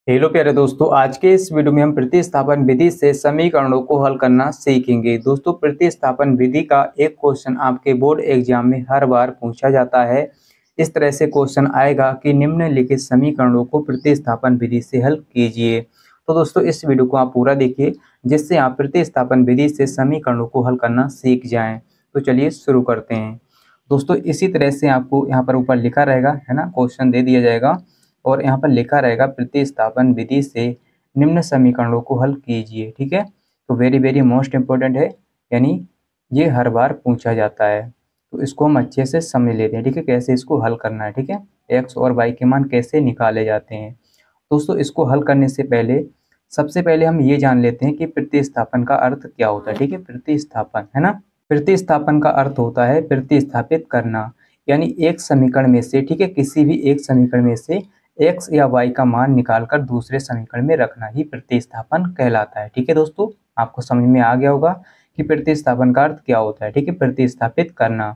Hello प्यारे दोस्तों, आज के इस वीडियो में हम प्रतिस्थापन विधि से समीकरणों को हल करना सीखेंगे। दोस्तों, प्रतिस्थापन विधि का एक क्वेश्चन आपके बोर्ड एग्जाम में हर बार पूछा जाता है। इस तरह से क्वेश्चन आएगा कि निम्नलिखित समीकरणों को प्रतिस्थापन विधि से हल कीजिए। तो दोस्तों, इस वीडियो को आप पूरा देखिए जिससे आप प्रतिस्थापन विधि से समीकरणों को हल करना सीख जाएं। तो चलिए शुरू करते हैं। दोस्तों, इसी तरह से आपको यहाँ पर ऊपर लिखा रहेगा, है ना, क्वेश्चन दे दिया जाएगा और यहाँ पर लिखा रहेगा प्रतिस्थापन विधि से निम्न समीकरणों को हल कीजिए। ठीक है, तो वेरी वेरी मोस्ट इम्पोर्टेंट है, यानी ये हर बार पूछा जाता है। तो इसको हम अच्छे से समझ लेते हैं। ठीक है, कैसे इसको हल करना है। ठीक है, एक्स और वाई के मान कैसे निकाले जाते हैं। दोस्तों, इसको हल करने से पहले सबसे पहले हम ये जान लेते हैं कि प्रतिस्थापन का अर्थ क्या होता है। ठीक है, प्रतिस्थापन, है ना, प्रतिस्थापन का अर्थ होता है प्रतिस्थापित करना, यानी एक समीकरण में से, ठीक है, किसी भी एक समीकरण में से एक्स या वाई का मान निकालकर दूसरे समीकरण में रखना ही प्रतिस्थापन कहलाता है। ठीक है दोस्तों, आपको समझ में आ गया होगा कि प्रतिस्थापन का अर्थ क्या होता है। ठीक है, प्रतिस्थापित करना,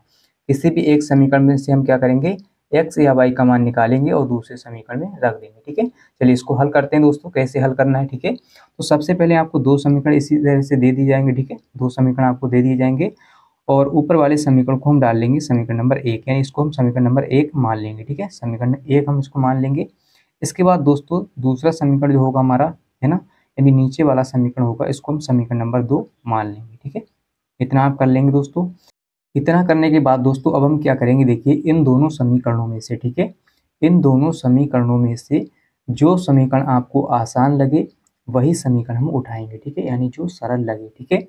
किसी भी एक समीकरण में से हम क्या करेंगे, एक्स या वाई का मान निकालेंगे और दूसरे समीकरण में रख देंगे। ठीक है, चलिए इसको हल करते हैं दोस्तों, कैसे हल करना है। ठीक है, तो सबसे पहले आपको दो समीकरण इसी तरह से दे दिए जाएंगे। ठीक है, दो समीकरण आपको दे दिए जाएंगे और ऊपर वाले समीकरण को हम डाल लेंगे समीकरण नंबर 1, यानी इसको हम समीकरण नंबर 1 मान लेंगे। ठीक है, समीकरण 1 हम इसको मान लेंगे। इसके बाद दोस्तों दूसरा समीकरण जो होगा हमारा, है ना, यानी नीचे वाला समीकरण होगा, इसको हम समीकरण नंबर 2 मान लेंगे। ठीक है, इतना आप कर लेंगे दोस्तों। इतना करने के बाद दोस्तों अब हम क्या करेंगे, देखिए इन दोनों समीकरणों में से, ठीक है, इन दोनों समीकरणों में से जो समीकरण आपको आसान लगे वही समीकरण हम उठाएंगे। ठीक है, यानी जो सरल लगे। ठीक है,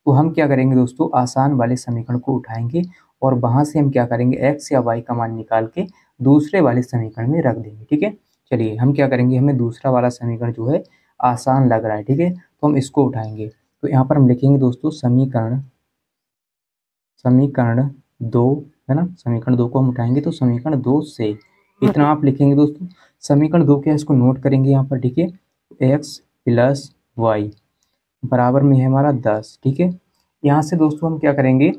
तो हम क्या करेंगे दोस्तों, आसान वाले समीकरण को उठाएंगे और वहां से हम क्या करेंगे, एक्स या वाई का मान निकाल के दूसरे वाले समीकरण में रख देंगे। ठीक है, चलिए हम क्या करेंगे, हमें दूसरा वाला समीकरण जो है आसान लग रहा है। ठीक है, तो हम इसको उठाएंगे। तो यहाँ पर हम लिखेंगे दोस्तों समीकरण समीकरण 2, है ना, समीकरण 2 को हम उठाएंगे तो समीकरण 2 से इतना आप लिखेंगे दोस्तों। समीकरण 2 क्या है, इसको नोट करेंगे यहाँ पर। ठीक है, एक्स प्लस वाई बराबर में है हमारा 10। ठीक है, यहाँ से दोस्तों हम क्या करेंगे,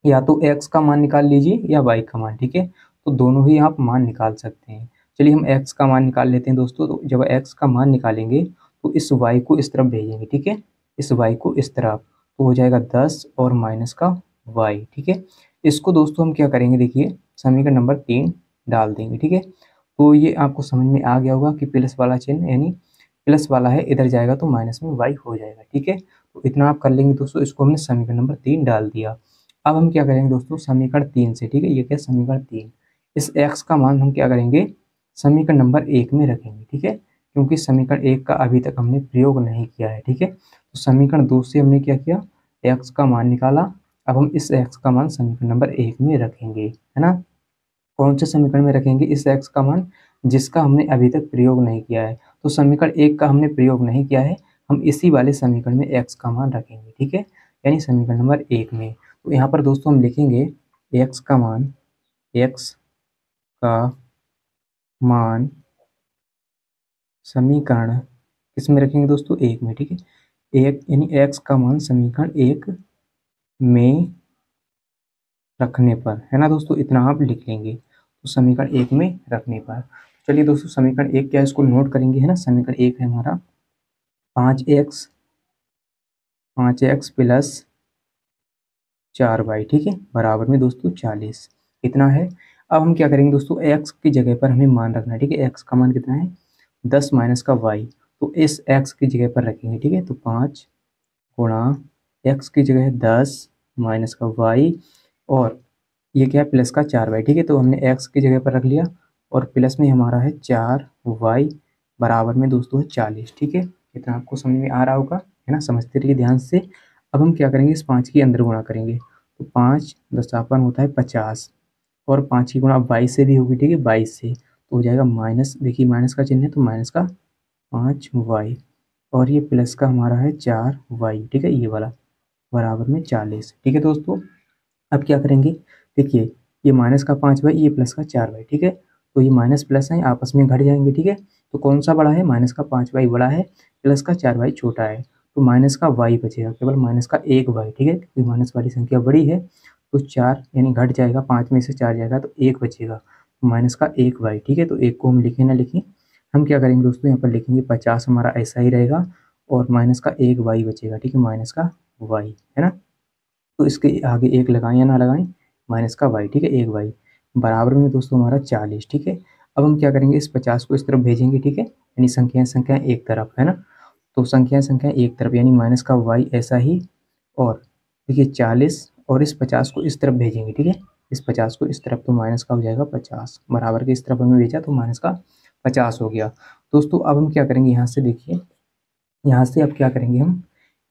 या तो x का मान निकाल लीजिए या y का मान। ठीक है, तो दोनों ही आप मान निकाल सकते हैं। चलिए हम x का मान निकाल लेते हैं दोस्तों। तो जब x का मान निकालेंगे तो इस y को इस तरफ भेजेंगे। ठीक है, इस y को इस तरफ, तो हो जाएगा 10 और माइनस का y। ठीक है, इसको दोस्तों हम क्या करेंगे, देखिए समीकरण नंबर 3 डाल देंगे। ठीक है, तो ये आपको समझ में आ गया होगा कि प्लस वाला चिन्ह, यानी प्लस वाला है, इधर जाएगा तो माइनस में y हो जाएगा। ठीक है, तो इतना आप कर लेंगे दोस्तों। इसको हमने समीकरण नंबर 3 डाल दिया। अब हम क्या करेंगे दोस्तों, समीकरण 3 से, ठीक है, ये क्या समीकरण 3, इस x का मान हम क्या करेंगे, समीकरण नंबर 1 में रखेंगे। ठीक है, क्योंकि समीकरण 1 का अभी तक हमने प्रयोग नहीं किया है। ठीक है, तो समीकरण 2 से हमने क्या किया, x का मान निकाला। अब हम इस x का मान समीकरण नंबर 1 में रखेंगे, है ना। कौन से समीकरण में रखेंगे इस x का मान, जिसका हमने अभी तक प्रयोग नहीं किया है। तो समीकरण 1 का हमने प्रयोग नहीं किया है, हम इसी वाले समीकरण में x का मान रखेंगे। ठीक है, यानी समीकरण नंबर 1 में। तो यहाँ पर दोस्तों हम लिखेंगे x का मान, x का मान समीकरण किस में रखेंगे दोस्तों, 1 में। ठीक है, एक यानी x का मान समीकरण 1 में रखने पर, है ना दोस्तों, इतना आप लिख लेंगे। तो समीकरण 1 में रखने पर, चलिए दोस्तों समीकरण 1 क्या है, इसको नोट करेंगे, है ना। समीकरण 1 है हमारा 5x प्लस 4y, ठीक है, बराबर में दोस्तों 40, इतना है। अब हम क्या करेंगे दोस्तों, x की जगह पर हमें मान रखना है। ठीक है, x का मान कितना है, 10 माइनस का y, तो इस x की जगह पर रखेंगे। ठीक है, तो 5 गुणा x की जगह है 10 माइनस का y, और ये क्या है प्लस का 4y। ठीक है, तो हमने x की जगह पर रख लिया और प्लस में हमारा है 4y बराबर में दोस्तों है 40। ठीक है, इतना आपको समझ में आ रहा होगा, है ना, समझते रहिए ध्यान से। अब हम क्या करेंगे, इस 5 की अंदर गुणा करेंगे, तो 5 दशापन होता है 50, और 5 की गुणा 22 से भी होगी। ठीक है, 22 से तो हो जाएगा माइनस, देखिए माइनस का चिन्ह है तो माइनस का 5y, और ये प्लस का हमारा है 4y। ठीक है, ये वाला बराबर में 40। ठीक है दोस्तों, अब क्या करेंगे, देखिए ये माइनस का 5y, ये प्लस का 4y। ठीक है, तो ये माइनस प्लस है आपस में घट जाएंगे। ठीक है, तो कौन सा बड़ा है, माइनस का 5y बड़ा है, प्लस का 4y छोटा है, तो माइनस का y बचेगा, केवल माइनस का 1y। ठीक है, क्योंकि माइनस वाली संख्या बड़ी है तो 4 यानी घट जाएगा, 5 में से 4 जाएगा तो 1 बचेगा, तो माइनस का 1y। ठीक है, तो 1 को हम लिखें ना लिखें, हम क्या करेंगे दोस्तों, यहाँ पर लिखेंगे 50 हमारा ऐसा ही रहेगा और माइनस का एक वाई बचेगा, ठीक है, माइनस का वाई है ना। तो इसके आगे एक लगाएं या ना लगाएं, माइनस का वाई, ठीक है, एक वाई बराबर में दोस्तों हमारा 40, ठीक है। अब हम क्या करेंगे, इस 50 को इस तरफ भेजेंगे, ठीक है, यानी संख्याएं एक तरफ है ना। तो संख्याएं एक तरफ यानी माइनस का वाई ऐसा ही, और देखिए 40 और इस 50 को इस तरफ भेजेंगे, ठीक है, इस 50 को इस तरफ, तो माइनस का हो जाएगा 50, बराबर के इस तरफ हमने भेजा तो माइनस का 50 हो गया। दोस्तों अब हम क्या करेंगे, यहाँ से देखिए, यहाँ से अब क्या करेंगे हम,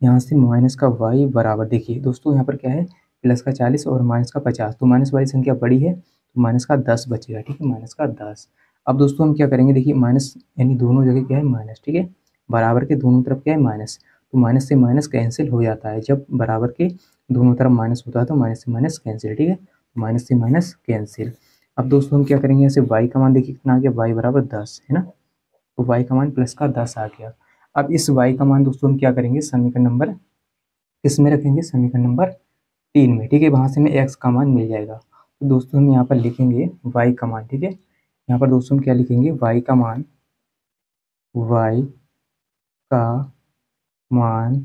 यहाँ से माइनस का वाई बराबर, देखिए दोस्तों यहाँ पर क्या है, प्लस का 40 और माइनस का 50, तो माइनस वाली संख्या बड़ी है तो माइनस का 10 बचेगा, ठीक है, माइनस का 10। अब दोस्तों हम क्या करेंगे, देखिए माइनस यानी दोनों जगह क्या है माइनस, ठीक है, बराबर के दोनों तरफ क्या है माइनस, तो माइनस से माइनस कैंसिल हो जाता है, जब बराबर के दोनों तरफ माइनस होता है तो माइनस से माइनस कैंसिल, ठीक है, माइनस से माइनस कैंसिल। अब दोस्तों हम क्या करेंगे, यहाँ से वाई का मान देखिए कितना आ गया, वाई बराबर 10 है ना, तो वाई का मान प्लस का 10 आ गया। अब इस वाई का मान दोस्तों हम क्या करेंगे, समीकरण नंबर किस में रखेंगे, समीकरण नंबर 3 में, ठीक है, वहाँ से हमें एक्स का मान मिल जाएगा। तो दोस्तों हम यहाँ पर लिखेंगे वाई का मान, ठीक है, यहाँ पर दोस्तों हम क्या लिखेंगे, वाई का मान, वाई का मान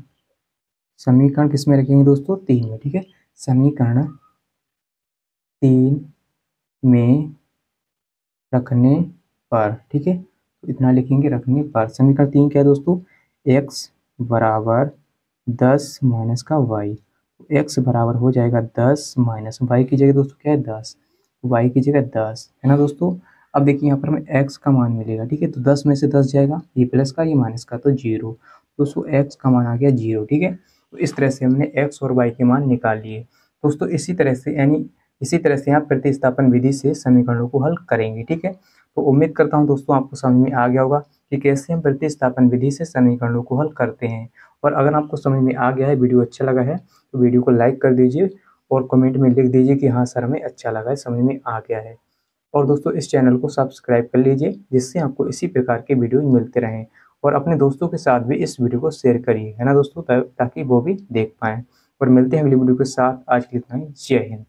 समीकरण किस में रखेंगे दोस्तों, 3 में, ठीक है, समीकरण 3 में रखने पर, ठीक है, तो इतना लिखेंगे रखने पर। समीकरण 3 क्या है दोस्तों, एक्स बराबर 10 माइनस का वाई, तो एक्स बराबर हो जाएगा 10 माइनस वाई की जगह दोस्तों क्या है 10, वाई की जगह 10 है ना दोस्तों। अब देखिए यहाँ पर हमें एक्स का मान मिलेगा, ठीक है, तो 10 में से 10 जाएगा, ये प्लस का ये माइनस का, तो 0 दोस्तों, एक्स का मान आ गया 0, ठीक है। तो इस तरह से हमने एक्स और वाई के मान निकाल लिए दोस्तों। इसी तरह से यानी इसी तरह से आप प्रतिस्थापन विधि से समीकरणों को हल करेंगे, ठीक है। तो उम्मीद करता हूँ दोस्तों आपको समझ में आ गया होगा कि कैसे हम प्रतिस्थापन विधि से समीकरणों को हल करते हैं। और अगर आपको समझ में आ गया है, वीडियो अच्छा लगा है, तो वीडियो को लाइक कर दीजिए और कमेंट में लिख दीजिए कि हाँ सर हमें अच्छा लगा है, समझ में आ गया है। और दोस्तों इस चैनल को सब्सक्राइब कर लीजिए, जिससे आपको इसी प्रकार के वीडियो मिलते रहें। और अपने दोस्तों के साथ भी इस वीडियो को शेयर करिए, है ना दोस्तों, ताकि वो भी देख पाएँ। और मिलते हैं अगली वीडियो के साथ, आज के लिए इतना ही, जय हिंद।